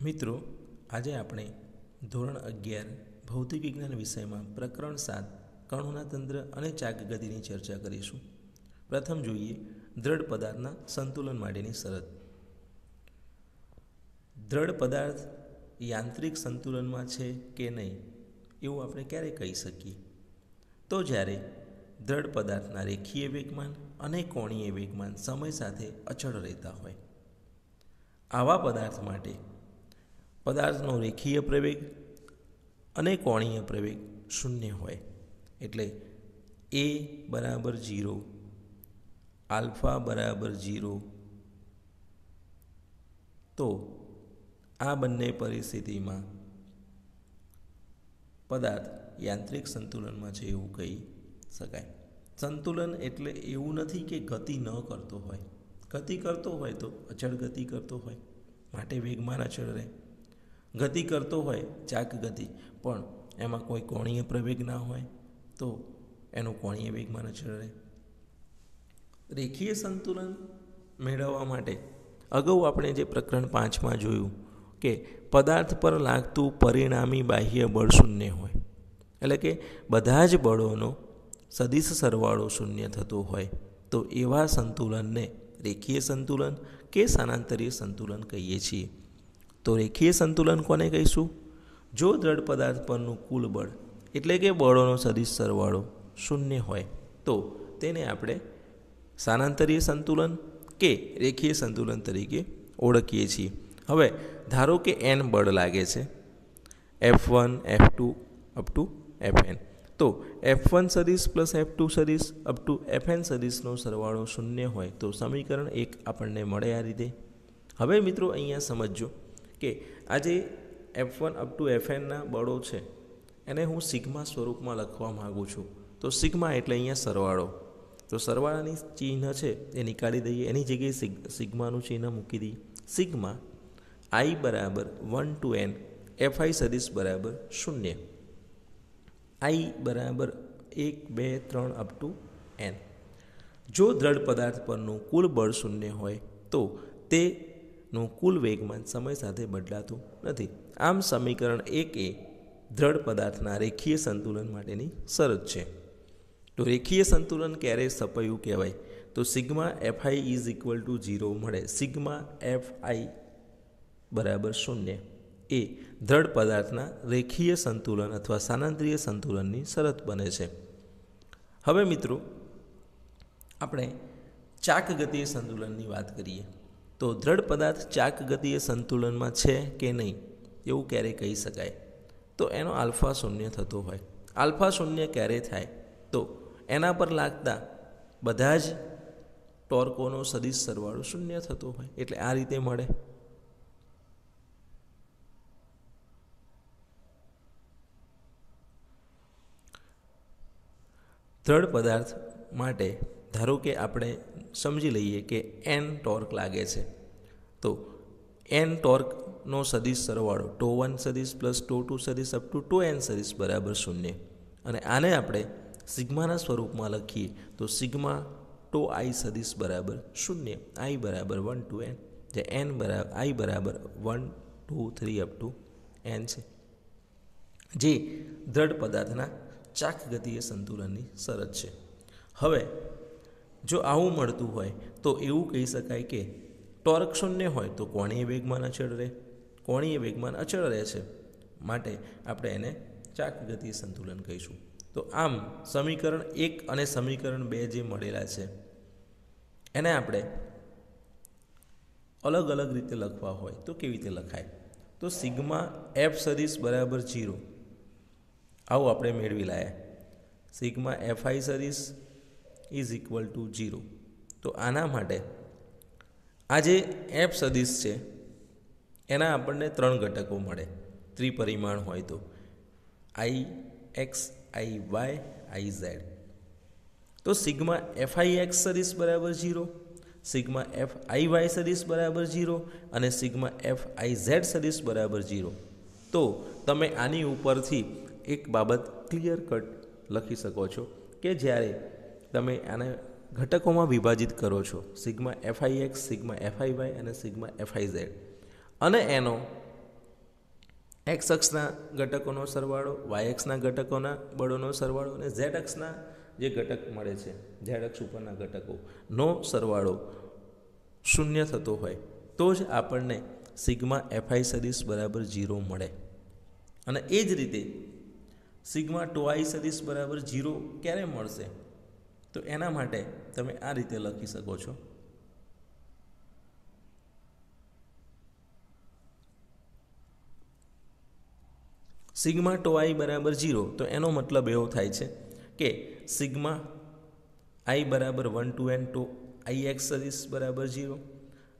મિત્રો, આજે આપણે ધોરણ 11 ભૌતિક વિજ્ઞાન વિષયમાં પ્રકરણ 7 કણોના તંત્ર અને ચાકગતિની ચર્ચા કરીશું. પ્રથમ જોઈએ દ્રઢ પદાર્થના સંતુલન માટેની શરત. દ્રઢ પદાર્થ યાંત્રિક સંતુલનમાં છે કે નહીં એવું આપણે ક્યારે કહી શકીએ? તો જ્યારે દ્રઢ પદાર્થના રેખીય વેગમાન અને કોણીય વેગમાન સમય સાથે અચળ રહેતા હોય. આવા પદાર્થ માટે પદાર્થનો રેખીય પ્રવેગ અને કોણીય પ્રવેગ શૂન્ય હોય. એટલે એ બરાબર 0, આલ્ફા બરાબર 0. તો આ બંને પરિસ્થિતિમાં પદાર્થ યાંત્રિક સંતુલનમાં છે એવું કહી શકાય. સંતુલન એટલે એવું નથી કે ગતિ ન કરતો હોય. ગતિ કરતો હોય તો અચળ ગતિ કરતો હોય, માટે વેગમાન અચળ રહે. ગતિ કરતો હોય ચાક ગતિ, પણ એમાં કોઈ કોણીય પ્રવેગ ના હોય તો એનું કોણીય વેગમાન અચળ રહે. રેખીય સંતુલન મેળવવા માટે અગાઉ આપણે જે પ્રકરણ 5માં જોયું કે પદાર્થ પર લાગતું પરિણામી બાહ્ય બળ શૂન્ય હોય. એટલે કે બધા જ બળોનો સદિશ સરવાળો શૂન્ય થતો હોય તો એવા સંતુલનને રેખીય સંતુલન કે સ્થાનાંતરીય સંતુલન કહીએ છીએ. તો રેખીય સંતુલન કોને કહીશું? જો દ્રઢ પદાર્થ પરનું કુલ બળ એટલે કે બળોનો સદિશ સરવાળો શૂન્ય હોય તો તેને આપણે સ્થાનાંતરીય સંતુલન કે રેખીય સંતુલન તરીકે ઓળખીએ છીએ. હવે ધારો કે n બળ લાગે છે, F1, F2 up to Fn. તો F1 સદિશ પ્લસ F2 સદિશ અપ ટુ Fn સદિશનો સરવાળો શૂન્ય હોય તો સમીકરણ 1 આપણને મળે આ રીતે. હવે મિત્રો અહીંયા સમજો કે આ જે F1 અપ ટુ Fnના બળો છે એને હું સિગ્મા સ્વરૂપમાં લખવા માગું છું. તો સિગ્મા એટલે અહીંયા સરવાળો. તો સરવાળાની ચિહ્ન છે એ નીકાળી દઈએ, એની જગ્યાએ સિગ્માનું ચિહ્ન મૂકી દઈએ. સિગ્મા i બરાબર 1 to n fi સદિશ બરાબર 0, i બરાબર 1, 2, 3 અપ ટુ n. જો દ્રઢ પદાર્થ પરનું કુલ બળ શૂન્ય હોય તો તેનું કુલ વેગમાન સમય સાથે બદલાતું નથી. આમ સમીકરણ 1 એ દ્રઢ પદાર્થના રેખીય સંતુલન માટેની શરત છે. તો રેખીય સંતુલન ક્યારે સપયું કહેવાય? તો sigma fi is equal to 0 મળે. સિગ્મા fi બરાબર 0 એ દ્રઢ પદાર્થના રેખીય સંતુલન અથવા સ્થાનાંતરીય સંતુલનની શરત બને છે. હવે મિત્રો આપણે ચાકગતીય સંતુલનની વાત કરીએ. તો દ્રઢ પદાર્થ ચાકગતીય સંતુલનમાં છે કે નહીં એવું ક્યારે કહી શકાય? તો એનો આલ્ફા શૂન્ય થતો હોય. આલ્ફા શૂન્ય ક્યારે થાય? તો એના પર લાગતા બધા જ ટોર્કોનો સદિશ સરવાળો શૂન્ય થતો હોય. એટલે આ રીતે મળે. દ્રઢ પદાર્થ માટે ધારો કે આપણે સમજી લઈએ કે n ટોર્ક લાગે છે. તો n ટોર્કનો સદિશ સરવાળો ટો 1 સદિશ પ્લસ ટો 2 સદિશ અપ ટુ ટો n સદિશ બરાબર 0. અને આને આપણે સિગ્માના સ્વરૂપમાં લખીએ તો સિગ્મા ટો i સદિશ બરાબર 0, i બરાબર 1 ટુ n, જે n બરાબર i બરાબર 1, 2, 3 અપ ટુ n છે, જે દ્રઢ પદાર્થના ચાકગતીય સંતુલનની શરત છે. હવે જો આવું મળતું હોય તો એવું કહી શકાય કે ટોર્ક શૂન્ય હોય તો કોણીય વેગમાન અચળ રહે. કોણીય વેગમાન અચળ રહે છે માટે આપણે એને ચાકગતીય સંતુલન કહીશું. તો આમ સમીકરણ 1 અને સમીકરણ 2 જે મળેલા છે એને આપણે અલગ અલગ રીતે લખવા હોય તો કેવી રીતે લખાય? તો સિગ્મા f સદિશ બરાબર 0 આવું આપણે મેળવી લાયા. સિગ્મા fi સદિશ ઇઝ ઇક્વલ ટુ 0. તો આના માટે આ જે f સદિશ છે એના આપણને 3 ઘટકો મળે. ત્રિપરિમાણ હોય તો i x, i y, i z. તો સિગ્મા fi x સદિશ બરાબર 0, સિગ્મા fi y સદિશ બરાબર 0 અને સિગ્મા fi z સદિશ બરાબર 0. તો તમે આની ઉપરથી એક બાબત ક્લિયર કટ લખી શકો છો કે જ્યારે તમે આને ઘટકોમાં વિભાજિત કરો છો, sigma fi x, sigma fi y અને સિગ્મા fi z, અને એનો એક્સ અક્ષના ઘટકોનો સરવાળો, વાય અક્ષના ઘટકોના બળોનો સરવાળો અને ઝેડ અક્ષના જે ઘટક મળે છે, ઝેડ અક્ષ ઉપરના ઘટકોનો સરવાળો શૂન્ય થતો હોય તો જ આપણને સિગ્મા એફઆઈ સદિશ બરાબર 0 મળે. અને એ જ રીતે સિગ્મા ટોઆઈ સદિશ બરાબર 0 ક્યારે મળશે? તો એના માટે તમે આ રીતે લખી શકો છો. સિગ્મા ટોઆઈ બરાબર 0, તો એનો મતલબ એવો થાય છે કે સિગ્મા આઈ બરાબર 1 to n તો આઈ એક્સ સદિશ બરાબર 0,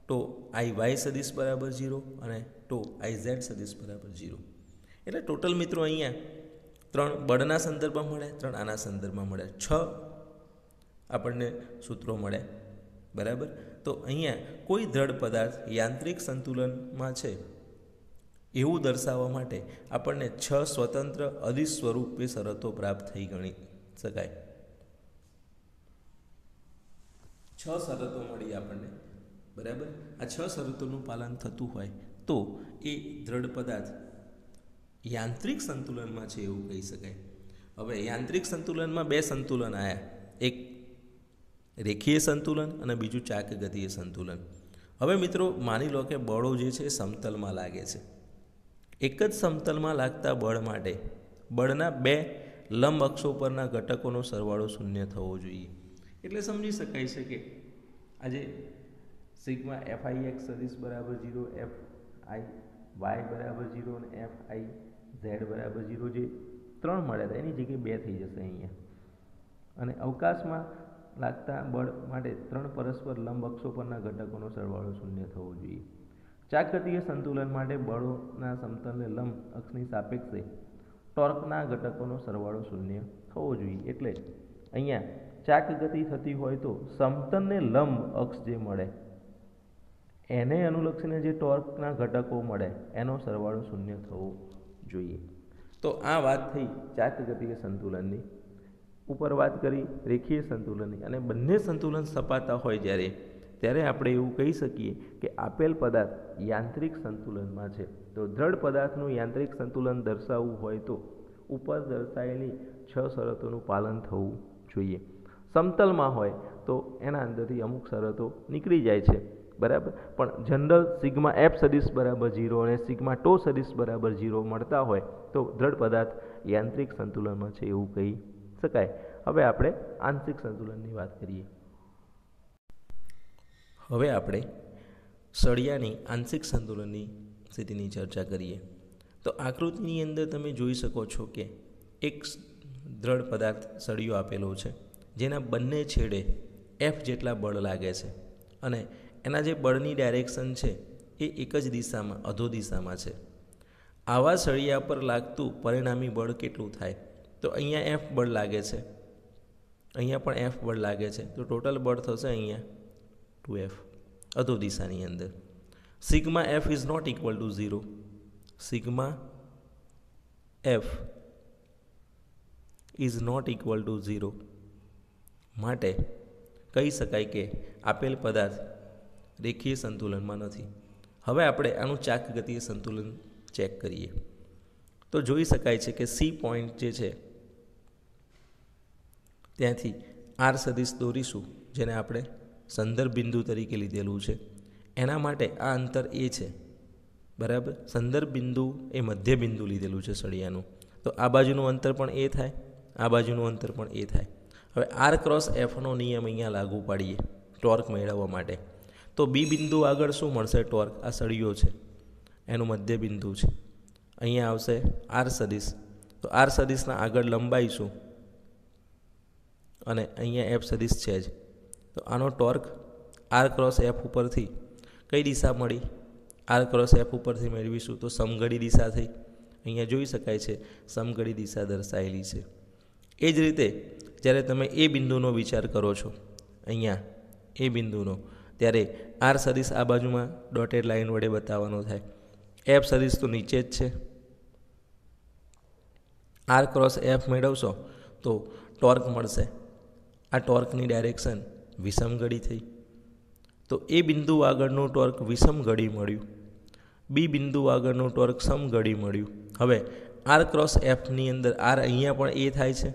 તો આઈ વાય સદિશ બરાબર 0 અને તો આઈ ઝેડ સદિશ બરાબર 0. એટલે ટોટલ મિત્રો અહીંયા 3 બળના સંદર્ભમાં મળે, 3 આના સંદર્ભમાં મળે, 6 આપણને સૂત્રો મળે. બરાબર. તો અહીંયા કોઈ દ્રઢ પદાર્થ યાંત્રિક સંતુલનમાં છે એવું દર્શાવવા માટે આપણને 6 સ્વતંત્ર અદિશ સ્વરૂપે શરતો પ્રાપ્ત થઈ ગણી શકાય. 6 શરતો મળી આપણને. બરાબર. આ 6 શરતોનું પાલન થતું હોય તો એ દ્રઢ પદાર્થ યાંત્રિક સંતુલનમાં છે એવું કહી શકાય. હવે યાંત્રિક સંતુલનમાં 2 સંતુલન આવ્યા, એક રેખીય સંતુલન અને બીજું ચાકગતીય સંતુલન. હવે મિત્રો માની લો કે બળો જે છે સમતલમાં લાગે છે. એક જ સમતલમાં લાગતા બળ માટે બળના 2 લંબ અક્ષો પરના ઘટકોનો સરવાળો શૂન્ય થવો જોઈએ. એટલે સમજી શકાય છે કે આજે સિગ્મા એફ આઈ એક્સ સદિશ બરાબર 0, એફ આઈ વાય બરાબર 0 અને એફ આઈ ઝેડ બરાબર 0 જે 3 મળ્યા હતા એની જગ્યાએ 2 થઈ જશે અહીંયા. અને અવકાશમાં લાગતા બળ માટે 3 પરસ્પર લંબ અક્ષો પરના ઘટકોનો સરવાળો શૂન્ય થવો જોઈએ. ચાકગતીય સંતુલન માટે બળોના સમતલને લંબ અક્ષની સાપેક્ષે ટોર્કના ઘટકોનો સરવાળો શૂન્ય થવો જોઈએ. એટલે અહીંયા ચાકગતિ થતી હોય તો સમતલને લંબ અક્ષ જે મળે એને અનુલક્ષીને જે ટોર્કના ઘટકો મળે એનો સરવાળો શૂન્ય થવો જોઈએ. તો આ વાત થઈ ચાકગતીય સંતુલનની. ઉપર વાત કરી રેખીય સંતુલનની. અને બંને સંતુલન સપાતા હોય ત્યારે આપણે એવું કહી શકીએ કે આપેલ પદાર્થ યાંત્રિક સંતુલનમાં છે. તો દ્રઢ પદાર્થનું યાંત્રિક સંતુલન દર્શાવવું હોય તો ઉપર દર્શાવેલી 6 શરતોનું પાલન થવું જોઈએ. સમતલમાં હોય તો એના અંદરથી અમુક શરતો નીકળી જાય છે. બરાબર. પણ જનરલ સિગ્મા એફ સદિશ બરાબર 0 અને સિગ્મા ટો સદિશ બરાબર 0 મળતા હોય તો દ્રઢ પદાર્થ યાંત્રિક સંતુલનમાં છે એવું કહી શકાય. હવે આપણે આંશિક સંતુલનની વાત કરીએ. હવે આપણે સળિયાની આંશિક સંતુલનની સ્થિતિની ચર્ચા કરીએ. તો આકૃતિની અંદર તમે જોઈ શકો છો કે એક દ્રઢ પદાર્થ સળિયો આપેલો છે જેના બંને છેડે એફ જેટલા બળ લાગે છે અને એના જે બળની ડાયરેક્શન છે એ એક જ દિશામાં અધો દિશામાં છે. આવા સળિયા પર લાગતું પરિણામી બળ કેટલું થાય? તો અહીંયા એફ બળ લાગે છે, અહીંયા પણ એફ બળ લાગે છે, તો ટોટલ બળ થશે અહીંયા 2F અધો દિશાની અંદર. Sigma F is not equal to 0. Sigma F is not equal to 0 માટે કહી શકાય કે આપેલ પદાર્થ રેખીય સંતુલનમાં નથી. હવે આપણે આનું ચાકગતીય સંતુલન ચેક કરીએ તો જોઈ શકાય છે કે સી પોઈન્ટ જે છે ત્યાંથી આર સદિશ દોરીશું જેને આપણે સંદર્ભ બિંદુ તરીકે લીધેલું છે. એના માટે આ અંતર એ છે. બરાબર. સંદર્ભ બિંદુ એ મધ્ય બિંદુ લીધેલું છે સળિયાનું. તો આ બાજુનું અંતર પણ એ થાય, આ બાજુનું અંતર પણ એ થાય. હવે આર ક્રોસ એફનો નિયમ અહીંયા લાગુ પાડીએ ટોર્ક મેળવવા માટે. તો બી બિંદુ આગળ શું મળશે? ટોર્ક. આ સળિયો છે એનું મધ્ય બિંદુ છે. અહીંયા આવશે આર સદિશ. તો આર સદિશના આગળ લંબાઈ શું? અને અહીંયા એફ સદિશ છે જ. તો આનો ટોર્ક આર ક્રોસ એફ ઉપરથી કઈ દિશા મળી? આર ક્રોસ એફ ઉપરથી મેળવીશું તો સમઘડી દિશા થઈ. અહીંયા જોઈ શકાય છે સમઘડી દિશા દર્શાવેલી છે. એ જ રીતે જ્યારે તમે એ બિંદુનો વિચાર કરો છો અહીંયા એ બિંદુનો, ત્યારે આર સદિશ આ બાજુમાં ડોટેડ લાઇન વડે બતાવવાનો થાય. એફ સદિશ તો નીચે જ છે. આર ક્રોસ એફ મેળવશો તો ટોર્ક મળશે. આ ટોર્કની ડાયરેક્શન વિષમઘડી થઈ. તો એ બિંદુ આગળનું ટોર્ક વિષમઘડી મળ્યું. બી બિંદુ આગળનું ટોર્ક સમઘડી મળ્યું. હવે આર ક્રોસ એફની અંદર આર અહીંયા પણ એ થાય છે,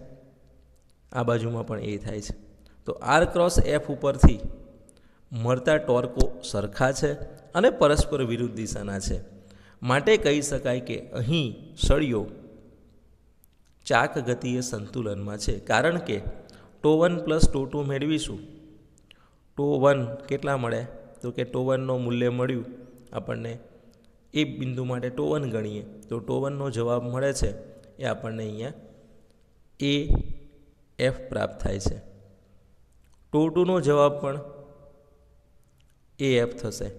આ બાજુમાં પણ એ થાય છે. તો આર ક્રોસ એફ ઉપરથી મળતા ટોર્કો સરખા છે અને પરસ્પર વિરુદ્ધ દિશાના છે. માટે કહી શકાય કે અહીં સળિયો ચાક ગતિએ સંતુલનમાં છે. કારણ કે τ1 + τ2 મેળવીશું. τ1 કેટલા મળે? તો કે τ1નું મૂલ્ય મળ્યું આપણને, એ બિંદુ માટે τ1 ગણીએ તો τ1નો જવાબ મળે છે એ આપણને અહીંયા એ એફ પ્રાપ્ત થાય છે. τ2નો જવાબ પણ એ એફ થશે.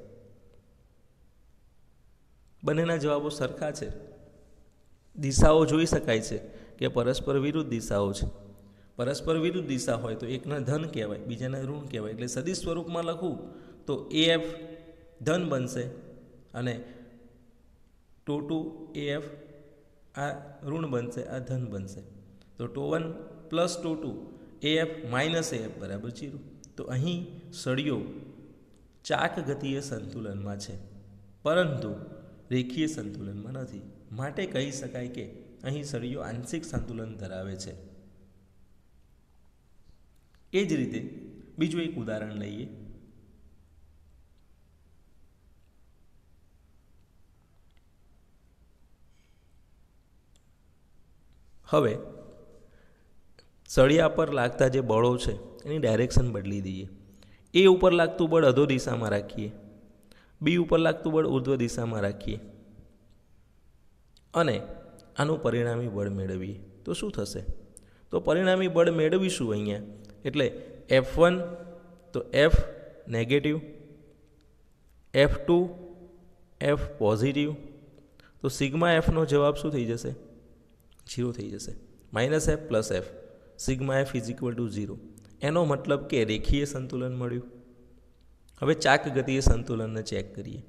બંનેના જવાબો સરખા છે. દિશાઓ જોઈ શકાય છે કે પરસ્પર વિરુદ્ધ દિશાઓ છે. પરસ્પર વિરુદ્ધ દિશા હોય તો એકના ધન કહેવાય, બીજાના ઋણ કહેવાય. એટલે સદિશ સ્વરૂપમાં લખું તો એ એફ ધન બનશે અને τ2 એ એફ આ ઋણ બનશે, આ ધન બનશે. તો τ1 + τ2 એ એફ - એ એફ બરાબર 0. તો અહીં સળિયો ચાક ગતિએ સંતુલનમાં છે પરંતુ રેખીય સંતુલનમાં નથી. માટે કહી શકાય કે અહીં સળિયો આંશિક સંતુલન ધરાવે છે. એ જ રીતે બીજું એક ઉદાહરણ લઈએ. હવે સળિયા પર લાગતા જે બળો છે એની ડાયરેક્શન બદલી દઈએ. એ ઉપર લાગતું બળ અધો દિશામાં રાખીએ, બી ઉપર લાગતું બળ ઉર્ધ્વ દિશામાં રાખીએ અને આનું પરિણામી બળ મેળવીએ તો શું થશે? તો પરિણામી બળ મેળવીશું અહીંયા એટલે F1 તો F negative, F2 F positive. તો સિગ્મા એફનો જવાબ શું થઈ જશે? 0 થઈ જશે. -F + F sigma F = 0. એનો મતલબ કે રેખીય સંતુલન મળ્યું. હવે ચાક ગતિએ સંતુલનને ચેક કરીએ.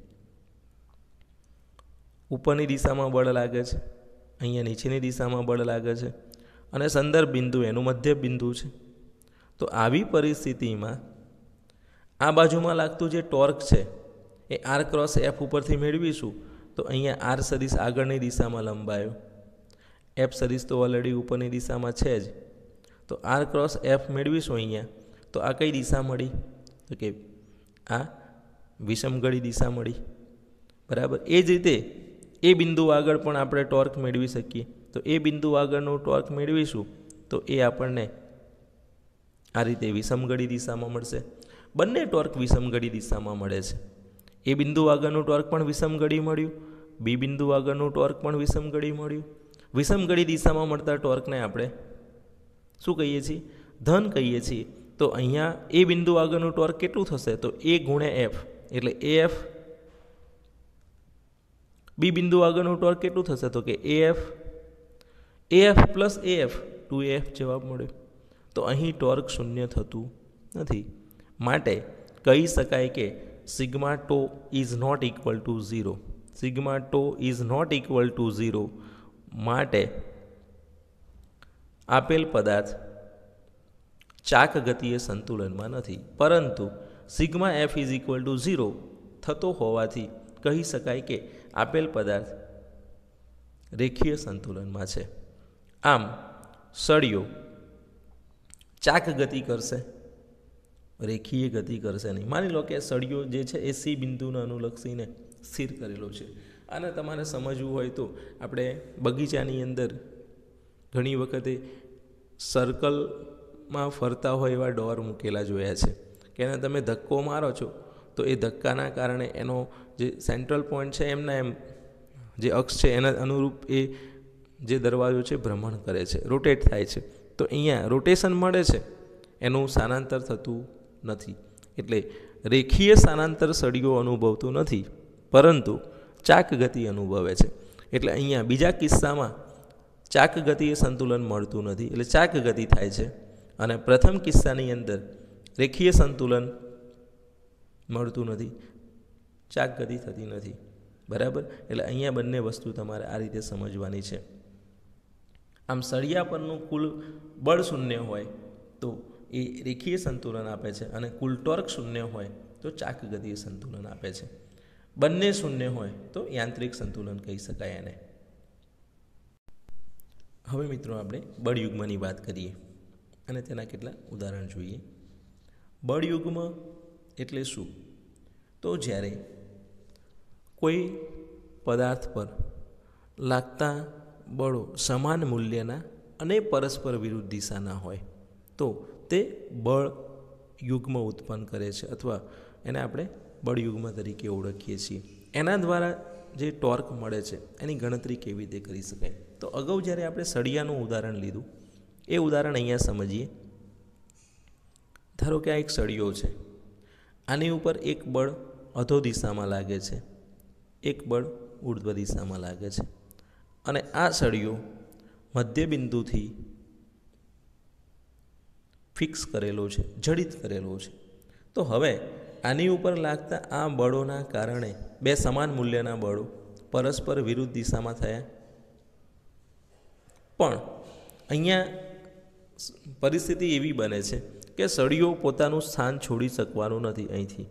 ઉપરની દિશામાં બળ લાગે છે, અહીંયા નીચેની દિશામાં બળ લાગે છે અને સંદર્ભ બિંદુ એનું મધ્ય બિંદુ છે. તો આવી પરિસ્થિતિમાં આ બાજુમાં લાગતું જે ટોર્ક છે એ આર ક્રોસ એફ ઉપરથી મેળવીશું. તો અહીંયા આર સદિશ આગળની દિશામાં લંબાયો, એફ સદિશ તો ઓલરેડી ઉપરની દિશામાં છે જ. તો આર ક્રોસ એફ મેળવીશું અહીંયા. તો આ કઈ દિશા મળી? તો કે આ વિષમગળી દિશા મળી. બરાબર. એ જ રીતે એ બિંદુ આગળ પણ આપણે ટોર્ક મેળવી શકીએ. તો એ બિંદુ આગળનું ટોર્ક મેળવીશું તો એ આપણને આ રીતે વિષમગળી દિશામાં મળશે. બંને ટોર્ક વિષમગળી દિશામાં મળે છે. એ બિંદુ આગળનું ટોર્ક પણ વિષમગળી મળ્યું, બી બિંદુ આગળનું ટોર્ક પણ વિષમગળી મળ્યું. વિષમગળી દિશામાં મળતા ટોર્કને આપણે શું કહીએ છીએ? ધન કહીએ છીએ. તો અહીંયા એ બિંદુ આગળનું ટોર્ક કેટલું થશે? તો A × F એટલે AF. બી બિંદુ આગળનું ટોર્ક કેટલું થશે? તો કે AF + AF 2AF જવાબ મળ્યો. તો અહીં ટોર્ક શૂન્ય થતું નથી. માટે કહી શકાય કે સિગ્મા τ ≠ 0. સિગ્મા τ ≠ 0. માટે આપેલ પદાર્થ ચાક ગતિએ સંતુલનમાં નથી, પરંતુ સિગ્મા F = 0 થતો હોવાથી કહી શકાય કે આપેલ પદાર્થ રેખીય સંતુલનમાં છે. આમ સળિયો ચાક ગતિ કરશે, રેખીય ગતિ કરશે નહીં. માની લો કે સળિયો જે છે એ સી બિંદુને અનુલક્ષીને સ્થિર કરેલો છે. આને તમારે સમજવું હોય તો આપણે બગીચાની અંદર ઘણી વખતે સર્કલમાં ફરતા હોય એવા ડોર મૂકેલા જોયા છે કે એને તમે ધક્કો મારો છો તો એ ધક્કાના કારણે એનો જે સેન્ટ્રલ પોઈન્ટ છે એમના એમ જે અક્ષ છે એના અનુરૂપ એ જે દરવાજો છે ભ્રમણ કરે છે, રોટેટ થાય છે. તો અહીંયા રોટેશન મળે છે, એનું સ્થાનાંતર થતું નથી. એટલે રેખીય સ્થાનાંતર સળિયો અનુભવતું નથી, પરંતુ ચાક ગતિ અનુભવે છે. એટલે અહીંયા બીજા કિસ્સામાં ચાક ગતિએ સંતુલન મળતું નથી, એટલે ચાક ગતિ થાય છે. અને પ્રથમ કિસ્સાની અંદર રેખીય સંતુલન મળતું નથી, ચાક ગતિ થતી નથી. બરાબર. એટલે અહીંયા બંને વસ્તુ તમારે આ રીતે સમજવાની છે. આમ સળિયા પરનું કુલ બળ શૂન્ય હોય તો એ રેખીય સંતુલન આપે છે અને કુલ ટોર્ક શૂન્ય હોય તો ચાક ગતિએ સંતુલન આપે છે. બંને શૂન્ય હોય તો યાંત્રિક સંતુલન કહી શકાય એને. હવે મિત્રો આપણે બળયુગ્મની વાત કરીએ અને તેના કેટલાક ઉદાહરણ જોઈએ. બળયુગ્મ એટલે શું? તો જ્યારે કોઈ પદાર્થ પર લાગતા બળો સમાન મૂલ્યના અને પરસ્પર વિરુદ્ધ દિશાના હોય તો તે બળ યુગ્મ ઉત્પન્ન કરે છે, અથવા એને આપણે બળયુગ્મ તરીકે ઓળખીએ છીએ. એના દ્વારા જે ટોર્ક મળે છે એની ગણતરી કેવી રીતે કરી શકાય? તો અગાઉ જ્યારે આપણે સળિયાનું ઉદાહરણ લીધું એ ઉદાહરણ અહીંયા સમજીએ. ધારો કે આ એક સળિયો છે, આની ઉપર એક બળ અધો દિશામાં લાગે છે, એક બળ ઉર્ધ્વ દિશામાં લાગે છે, અને આ સળિયો મધ્યબિંદુથી ફિક્સ કરેલો છે, જડિત કરેલો છે. તો હવે આની ઉપર લાગતા આ બળોના કારણે બે સમાન મૂલ્યના બળો પરસ્પર વિરુદ્ધ દિશામાં થયા. પણ અહીંયા પરિસ્થિતિ એવી બને છે કે સળિયો પોતાનું સ્થાન છોડી શકવાનું નથી, અહીંથી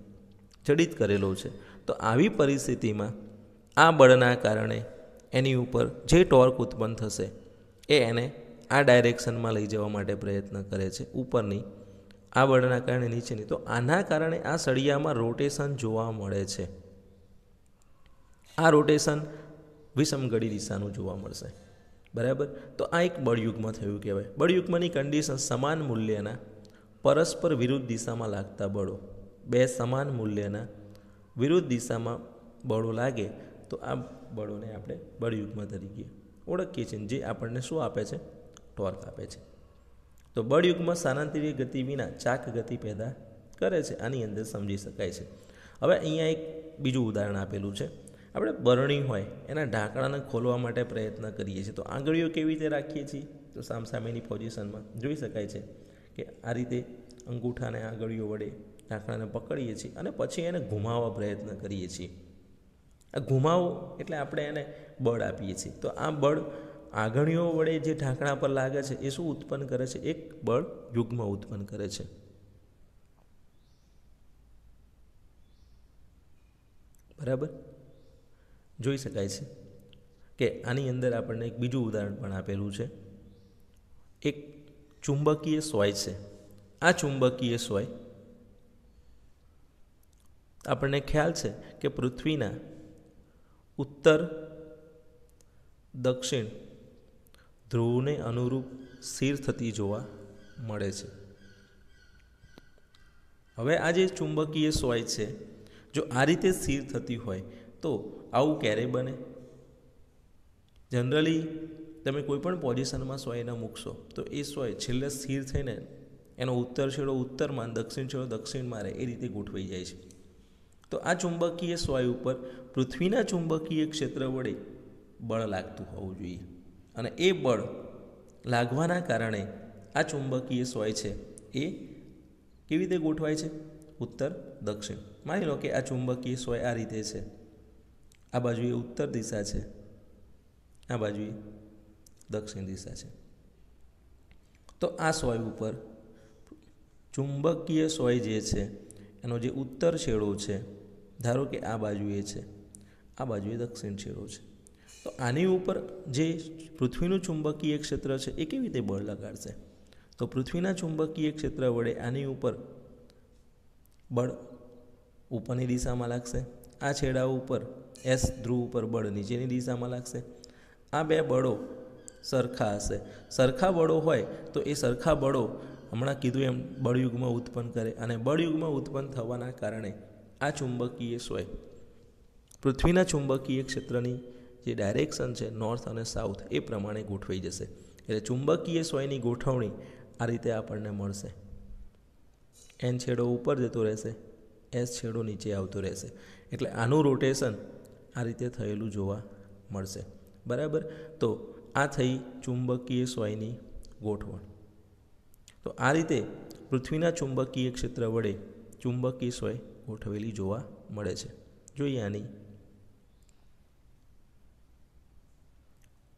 જડિત કરેલો છે. તો આવી પરિસ્થિતિમાં આ બળના કારણે એની ઉપર જે ટોર્ક ઉત્પન્ન થશે એ એને આ ડાયરેક્શનમાં લઈ જવા માટે પ્રયત્ન કરે છે, ઉપરની. આ બળના કારણે નીચેની. તો આના કારણે આ સળિયામાં રોટેશન જોવા મળે છે. આ રોટેશન વિષમગડી દિશાનું જોવા મળશે. બરાબર? તો આ એક બળયુગ્મ થયું કહેવાય. બળયુગ્મની કન્ડિશન સમાન મૂલ્યના પરસ્પર વિરુદ્ધ દિશામાં લાગતા બળો, બે સમાન મૂલ્યના વિરુદ્ધ દિશામાં બળો લાગે તો આ બળોને આપણે બળયુગ્મ તરીકે ઓળખીએ છીએ, જે આપણને શું આપે છે? ટોર્ક આપે છે. તો બળયુગ્મ સ્થાનાંતરીય ગતિ વિના ચાક ગતિ પેદા કરે છે. આની અંદર સમજી શકાય છે. હવે અહીંયા એક બીજું ઉદાહરણ આપેલું છે. આપણે બરણી હોય એના ઢાંકણાને ખોલવા માટે પ્રયત્ન કરીએ છીએ, તો આંગળીઓ કેવી રીતે રાખીએ છીએ? તો સામસામેની પોઝિશનમાં જોઈ શકાય છે કે આ રીતે અંગૂઠાને આંગળીઓ વડે ઢાંકણાને પકડીએ છીએ અને પછી એને ઘુમાવવા પ્રયત્ન કરીએ છીએ. આ ઘુમાવો એટલે આપણે એને બળ આપીએ છીએ. તો આ બળ આંગળીઓ વડે જે ઢાંકણા પર લાગે છે એ શું ઉત્પન્ન કરે છે? એક બળ યુગ્મ ઉત્પન્ન કરે છે. બરાબર? જોઈ શકાય છે કે આની અંદર આપણને એક બીજું ઉદાહરણ પણ આપેલું છે. એક ચુંબકીય સોય છે. આ ચુંબકીય સોય આપણને ખ્યાલ છે કે પૃથ્વીના ઉત્તર દક્ષિણ ધ્રુવને અનુરૂપ સ્થિર થતી જોવા મળે છે. હવે આ જે ચુંબકીય સોય છે, જો આ રીતે સ્થિર થતી હોય તો આવું ક્યારે બને? જનરલી તમે કોઈ પણ પોઝિશનમાં સોયને મૂકશો તો એ સોય છેલ્લે સ્થિર થઈને એનો ઉત્તર છેડો ઉત્તરમાં, દક્ષિણ છેડો દક્ષિણમાં રહે એ રીતે ગોઠવાઈ જાય છે. તો આ ચુંબકીય સોય ઉપર પૃથ્વીના ચુંબકીય ક્ષેત્ર વડે બળ લાગતું હોવું જોઈએ, અને એ બળ લાગવાના કારણે આ ચુંબકીય સોય છે એ કેવી રીતે ગોઠવાય છે? ઉત્તર દક્ષિણ. માની લો કે આ ચુંબકીય સોય આ રીતે છે, આ બાજુએ ઉત્તર દિશા છે, આ બાજુએ દક્ષિણ દિશા છે. તો આ સોય ઉપર ચુંબકીય સોય જે છે એનો જે ઉત્તર છેડો છે, ધારો કે આ બાજુએ છે, આ બાજુએ દક્ષિણ છેડો છે, તો આની ઉપર જે પૃથ્વીનું ચુંબકીય ક્ષેત્ર છે એ કેવી રીતે બળ લગાડશે? તો પૃથ્વીના ચુંબકીય ક્ષેત્ર વડે આની ઉપર બળ ઉપરની દિશામાં લાગશે. આ છેડા ઉપર એસ ધ્રુવ ઉપર બળ નીચેની દિશામાં લાગશે. આ બે બળો સરખા હશે. સરખા બળો હોય તો એ સરખા બળો હમણાં કીધું એમ બળયુગ્મ ઉત્પન્ન કરે, અને બળયુગ્મ ઉત્પન્ન થવાના કારણે આ ચુંબકીય સોય પૃથ્વીના ચુંબકીય ક્ષેત્રની જે ડાયરેક્શન છે નોર્થ અને સાઉથ એ પ્રમાણે ગોઠવાઈ જશે. એટલે ચુંબકીય સોયની ગોઠવણી આ રીતે આપણને મળશે. એન છેડો ઉપર જતો રહેશે, એસ છેડો નીચે આવતો રહેશે. એટલે આનું રોટેશન આ રીતે થયેલું જોવા મળશે. બરાબર? તો આ થઈ ચુંબકીય સોયની ગોઠવણ. તો આ રીતે પૃથ્વીના ચુંબકીય ક્ષેત્ર વડે ચુંબકીય સોય ગોઠવેલી જોવા મળે છે. જોઈએ આની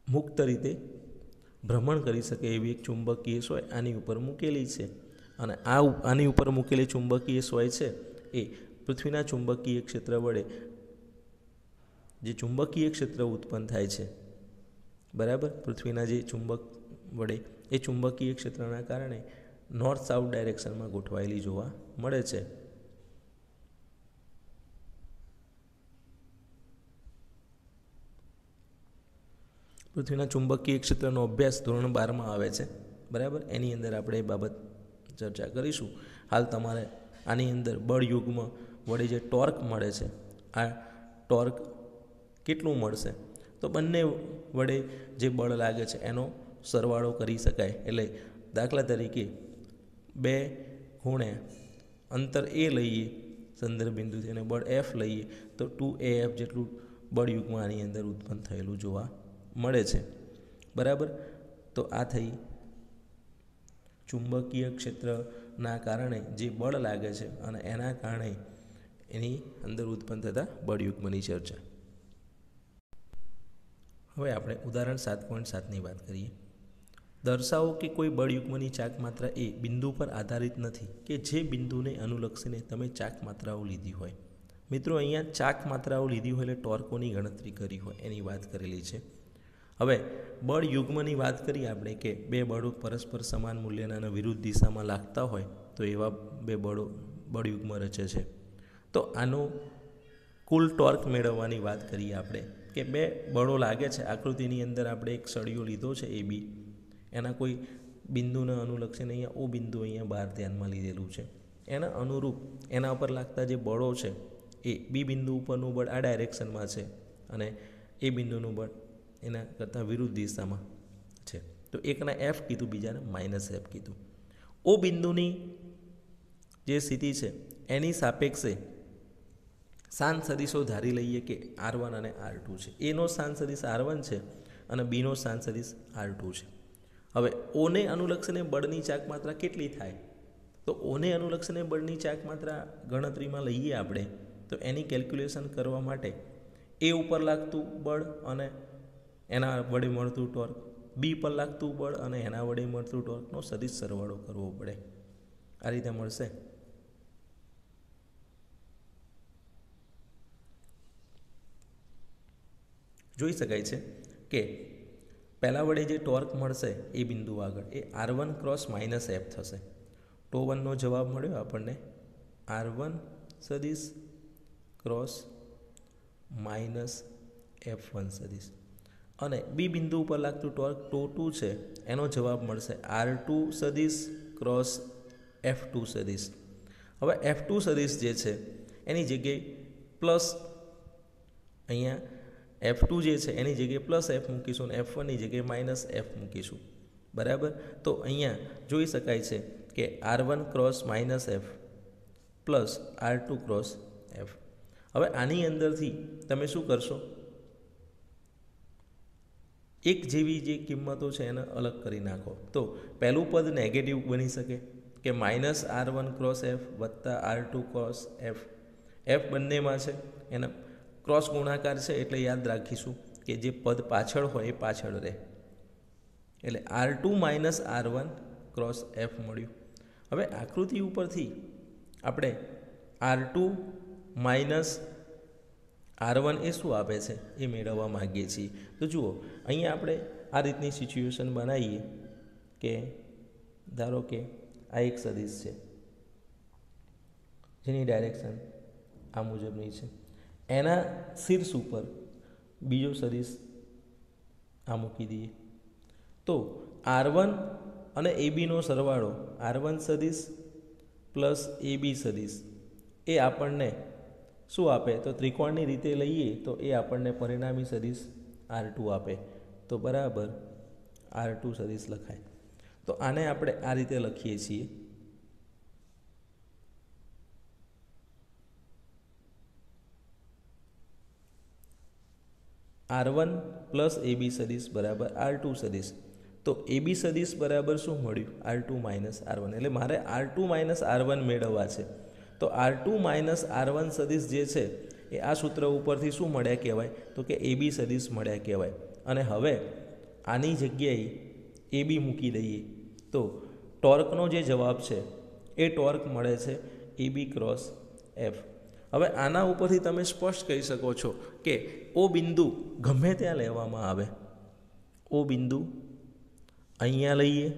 મુક્ત રીતે ભ્રમણ કરી શકે એવી એક ચુંબકીય સોય આની ઉપર મૂકેલી છે, અને આની ઉપર મૂકેલી ચુંબકીય સોય છે એ પૃથ્વીના ચુંબકીય ક્ષેત્ર વડે જે ચુંબકીય ક્ષેત્ર ઉત્પન્ન થાય છે, બરાબર, પૃથ્વીના જે ચુંબક વડે, એ ચુંબકીય ક્ષેત્રના કારણે નોર્થ સાઉથ ડાયરેક્શનમાં ગોઠવાયેલી જોવા મળે છે. પૃથ્વીના ચુંબકીય ક્ષેત્રનો અભ્યાસ ધોરણ 12માં આવે છે, બરાબર. એની અંદર આપણે એ બાબત ચર્ચા કરીશું. હાલ તમારે આની અંદર બળ યુગ્મ વડે જે ટોર્ક મળે છે, આ ટોર્ક કેટલું મળશે? તો બંને વડે જે બળ લાગે છે એનો સરવાળો કરી શકાય. એટલે દાખલા તરીકે 2 ગુણ્યા અંતર એ લઈએ સંદર્ભ બિંદુથી અને બળ એફ લઈએ તો 2AF જેટલું બળ યુગ્મ આની અંદર ઉત્પન્ન થયેલું જોવા મળે છે, બરાબર. તો આ થઈ ચુંબકીય ક્ષેત્રના કારણે જે બળ લાગે છે અને એના કારણે એની અંદર ઉત્પન્ન થતા બળયુગ્મની ચર્ચા. હવે આપણે ઉદાહરણ 7.7ની વાત કરીએ. દર્શાવો કે કોઈ બળયુગ્મની ચાક માત્રા એ બિંદુ પર આધારિત નથી કે જે બિંદુને અનુલક્ષીને તમે ચાક માત્રાઓ લીધી હોય. મિત્રો, અહીંયા ચાક માત્રાઓ લીધી હોય એટલે ટોર્કોની ગણતરી કરી હોય એની વાત કરેલી છે. હવે બળ યુગ્મની વાત કરીએ આપણે કે 2 બળો પરસ્પર સમાન મૂલ્યના અને વિરુદ્ધ દિશામાં લાગતા હોય તો એવા 2 બળ યુગ્મ રચે છે. તો આનો કુલ ટોર્ક મેળવવાની વાત કરીએ આપણે કે 2 બળો લાગે છે. આકૃતિની અંદર આપણે એક સળિયો લીધો છે AB, એના કોઈ બિંદુને અનુલક્ષીને અહીંયા O બિંદુ અહીંયા બહાર ધ્યાનમાં લીધેલું છે. એના અનુરૂપ એના ઉપર લાગતા જે બળો છે એ B બિંદુ ઉપરનું બળ આ ડાયરેક્શનમાં છે અને એ બિંદુનું બળ એના કરતાં વિરુદ્ધ દિશામાં છે. તો એકના F કીધું, બીજાને -F કીધું. O બિંદુની જે સ્થિતિ છે એની સાપેક્ષે શાંત સદિશો ધારી લઈએ કે R1 અને R2 છે. એનો શાંત સદિશ R1 છે અને બીનો શાંત સદિશ R2 છે. હવે ઓને અનુલક્ષીને બળની ચાક માત્રા કેટલી થાય? તો ઓને અનુલક્ષીને બળની ચાક માત્રા ગણતરીમાં લઈએ આપણે તો એની કેલ્ક્યુલેશન કરવા માટે એ ઉપર લાગતું બળ અને એના વડે મળતું ટોર્ક, બી પર લાગતું બળ અને એના વડે મળતું ટોર્કનો સદિશ સરવાળો કરવો પડે. આ રીતે મળશે. જોઈ શકાય છે કે પહેલાં વડે જે ટોર્ક મળશે એ બિંદુ આગળ એ R1 ક્રોસ -F થશે. ટો 1નો જવાબ મળ્યો આપણને R1 સદિશ ક્રોસ -F1 સદિશ. અને બી બિંદુ ઉપર લાગતું ટોર્ક ટો 2 છે, એનો જવાબ મળશે R2 સદિશ ક્રોસ F2 સદિશ. હવે F2 સદિશ જે છે એની જગ્યાએ પ્લસ, અહીંયા F2 જે છે એની જગ્યાએ +F મૂકીશું અને F1ની જગ્યાએ -F મૂકીશું, બરાબર. તો અહીંયા જોઈ શકાય છે કે R1 cross -F plus R2 cross F. હવે આની અંદરથી તમે શું કરશો? એક જેવી જે કિંમતો છે એને અલગ કરી નાખો. તો પહેલું પદ નેગેટિવ બની શકે કે -R1 ક્રોસ F વત્તા R2 ક્રોસ F. F બંનેમાં છે, એના ક્રોસ ગુણાકાર છે એટલે યાદ રાખીશું કે જે પદ પાછળ હોય એ પાછળ રહે. એટલે R2 - R1 ક્રોસ F મળ્યું. હવે આકૃતિ ઉપરથી આપણે R2 - R1 એ શું આપે છે એ મેળવવા માગીએ છીએ. તો જુઓ, અહીંયા આપણે આ રીતની સિચ્યુએશન બનાવીએ કે ધારો કે આ એક સદિશ છે જેની ડાયરેક્શન આ મુજબની છે. એના શીર્ષ ઉપર બીજો સદિશ આ મૂકી દઈએ તો R1 અને ABનો સરવાળો R1 સદિશ પ્લસ AB સદિશ એ આપણને શું આપે? તો ત્રિકોણની રીતે લઈએ તો એ આપણને પરિણામી સદિશ R2 આપે. તો બરાબર R2 સદિશ લખાય. તો આને આપણે આ રીતે લખીએ છીએ. R1 પ્લસ AB સદિશ બરાબર R2 સદિશ. તો AB સદિશ બરાબર શું મળ્યું? R2 minus R1. એટલે મારે R2 માઇનસ R1 મેળવવા છે. તો R2 માઇનસ R1 સદિશ જે છે એ આ સૂત્ર ઉપરથી શું મળ્યા કહેવાય? તો કે AB સદિશ મળ્યા કહેવાય. અને હવે આની જગ્યાએ AB મૂકી દઈએ તો ટોર્કનો જે જવાબ છે એ ટોર્ક મળે છે AB ક્રોસ F. હવે આના ઉપરથી તમે સ્પષ્ટ કહી શકો છો કે ઓ બિંદુ ગમે ત્યાં લેવામાં આવે, ઓ બિંદુ અહીંયા લઈએ,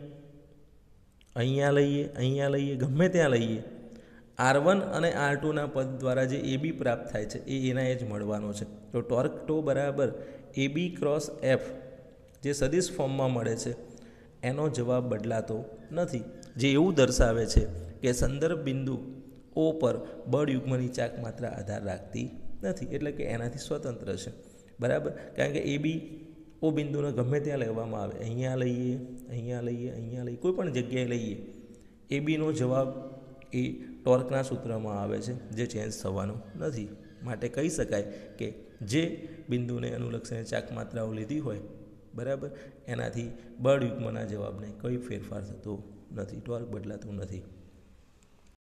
અહીંયા લઈએ, અહીંયા લઈએ, ગમે ત્યાં લઈએ, R1 અને R2ના પદ દ્વારા જે AB પ્રાપ્ત થાય છે એ એના એ જ મળવાનો છે. તો ટોર્ક ટો બરાબર AB ક્રોસ F જે સદિશ ફોર્મમાં મળે છે એનો જવાબ બદલાતો નથી, જે એવું દર્શાવે છે કે સંદર્ભ બિંદુ ઓ પર બળ યુગ્મની ચાક માત્રા આધાર રાખતી નથી, એટલે કે એનાથી સ્વતંત્ર છે. બરાબર, કારણ કે AB ઓ બિંદુને ગમે ત્યાં લેવામાં આવે, અહીંયા લઈએ, અહીંયા લઈએ, અહીંયા લઈએ, કોઈ પણ જગ્યાએ લઈએ, ABનો જવાબ એ ટોર્કના સૂત્રમાં આવે છે, જે ચેન્જ થવાનું નથી. માટે કહી શકાય કે જે બિંદુને અનુલક્ષીને ચાક માત્રાઓ લીધી હોય, બરાબર, એનાથી બળ યુગ્મના જવાબને કોઈ ફેરફાર થતો નથી, ટોર્ક બદલાતું નથી.